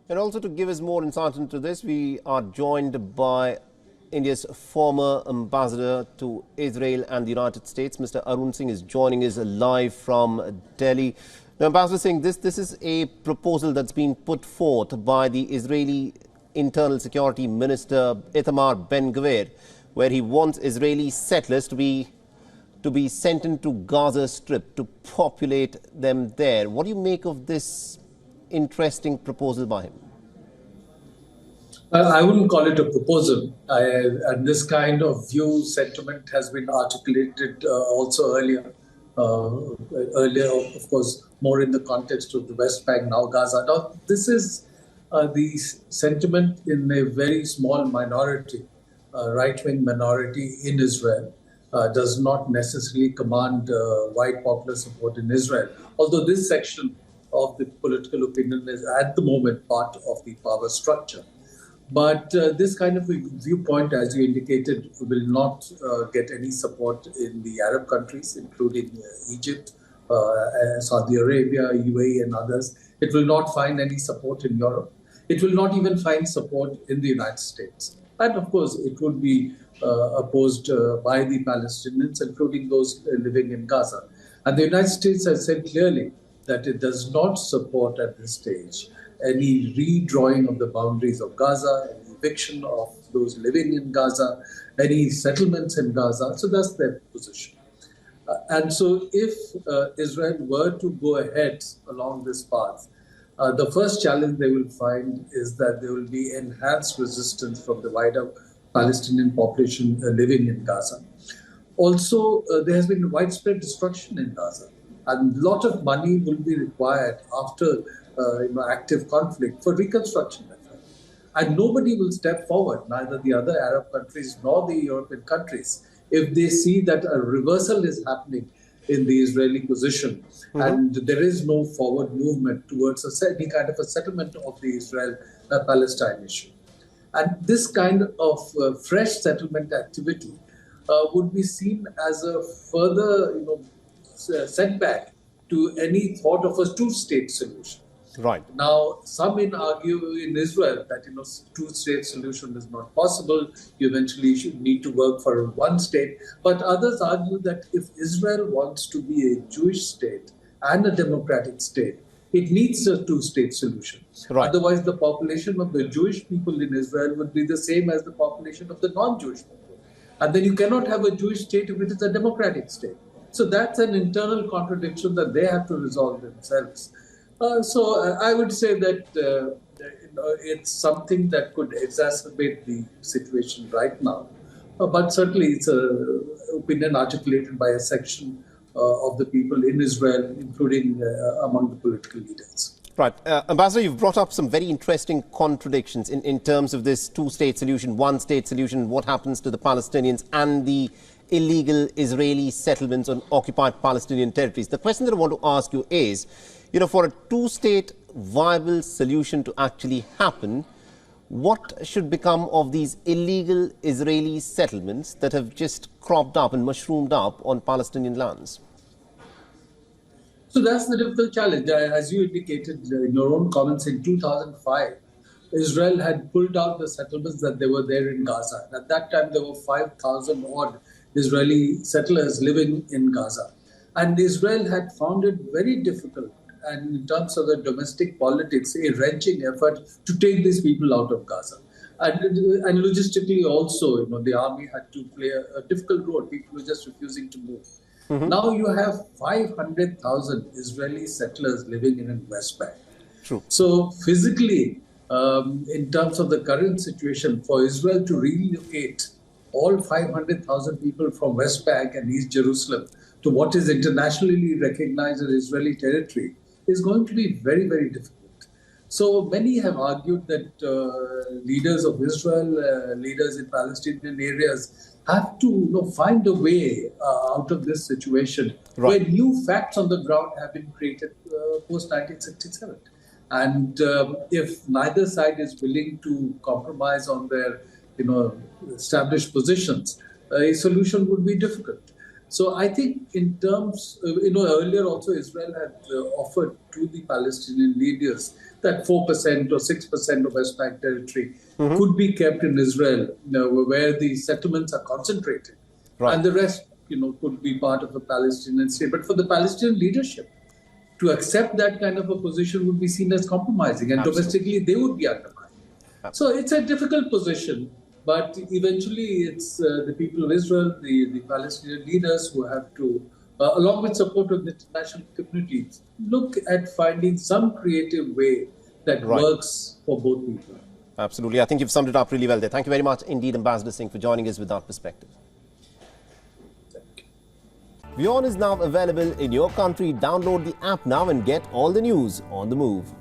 And also to give us more insight into this, we are joined by India's former ambassador to Israel and the United States. Mr. Arun Singh is joining us live from Delhi. Now, Ambassador Singh, this is a proposal that's been put forth by the Israeli Internal Security Minister Itamar Ben-Gvir, where he wants Israeli settlers to be sent into Gaza Strip to populate them there. What do you make of this interesting proposal by him? I wouldn't call it a proposal. And this kind of sentiment has been articulated also earlier. Earlier, of course, more in the context of the West Bank, now Gaza. Now, this is the sentiment in a very small minority, right-wing minority in Israel. Does not necessarily command wide popular support in Israel. Although this section of the political opinion is at the moment part of the power structure. But this kind of a viewpoint, as you indicated, will not get any support in the Arab countries, including Egypt, Saudi Arabia, UAE and others. It will not find any support in Europe. It will not even find support in the United States. And of course, it would be opposed by the Palestinians, including those living in Gaza. And the United States has said clearly that it does not support at this stage any redrawing of the boundaries of Gaza, any eviction of those living in Gaza, any settlements in Gaza. So that's their position. And so if Israel were to go ahead along this path, the first challenge they will find is that there will be enhanced resistance from the wider Palestinian population living in Gaza. Also, there has been widespread destruction in Gaza, and a lot of money will be required after active conflict for reconstruction effort. And nobody will step forward, neither the other Arab countries nor the European countries, if they see that a reversal is happening in the Israeli position and there is no forward movement towards any kind of a settlement of the Israel-Palestine issue. And this kind of fresh settlement activity would be seen as a further setback to any thought of a two-state solution. Right. Now, some argue in Israel that two-state solution is not possible. You eventually should need to work for one state. But others argue that if Israel wants to be a Jewish state and a democratic state, it needs a two-state solution. Right. Otherwise, the population of the Jewish people in Israel would be the same as the population of the non-Jewish people. And then you cannot have a Jewish state if it is a democratic state. So that's an internal contradiction that they have to resolve themselves. So I would say that it's something that could exacerbate the situation right now. But certainly it's an opinion articulated by a section of the people in Israel, including among the political leaders. Right. Ambassador, you've brought up some very interesting contradictions in terms of this two-state solution, one-state solution, what happens to the Palestinians and the illegal Israeli settlements on occupied Palestinian territories. The question that I want to ask you is, for a two-state viable solution to actually happen, what should become of these illegal Israeli settlements that have just cropped up and mushroomed up on Palestinian lands? So that's the difficult challenge. As you indicated in your own comments, in 2005, Israel had pulled out the settlements that they were there in Gaza. At that time, there were 5,000 odd Israeli settlers living in Gaza. And Israel had found it very difficult, and in terms of the domestic politics, a wrenching effort to take these people out of Gaza. And logistically also, the army had to play a difficult role. People were just refusing to move. Now you have 500,000 Israeli settlers living in the West Bank. True. So physically, in terms of the current situation, for Israel to relocate all 500,000 people from West Bank and East Jerusalem to what is internationally recognized as Israeli territory is going to be very, very difficult. So many have argued that leaders of Israel, leaders in Palestinian areas have to find a way out of this situation, where new facts on the ground have been created post-1967. And if neither side is willing to compromise on their established positions, a solution would be difficult. So I think in terms, earlier also Israel had offered to the Palestinian leaders that 4% or 6% of West Bank territory could be kept in Israel, where the settlements are concentrated, and the rest, could be part of a Palestinian state. But for the Palestinian leadership to accept that kind of a position would be seen as compromising, and domestically they would be undermined. So it's a difficult position, but eventually it's the people of Israel, the Palestinian leaders who have to, along with support of the international community, look at finding some creative way that works for both people. Absolutely. I think you've summed it up really well there. Thank you very much indeed, Ambassador Singh, for joining us with that perspective. WION is now available in your country. Download the app now and get all the news on the move.